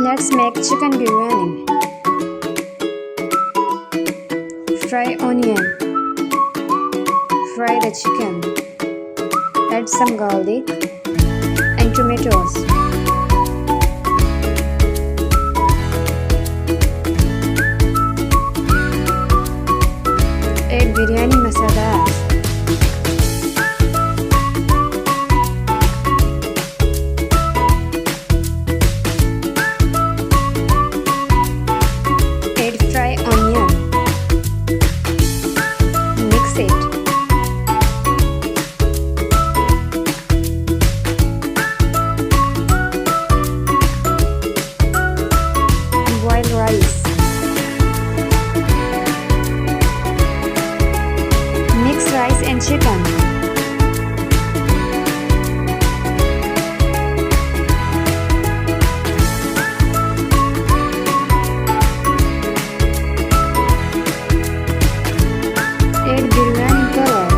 Let's make chicken biryani. Fry onion. Fry the chicken. Add some garlic and tomatoes. Add biryani masala. Add fry onion. Mix it. Boil rice. Mix rice and chicken. Add biryani color.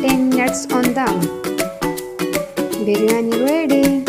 Ten minutes on dum. Biryani ready.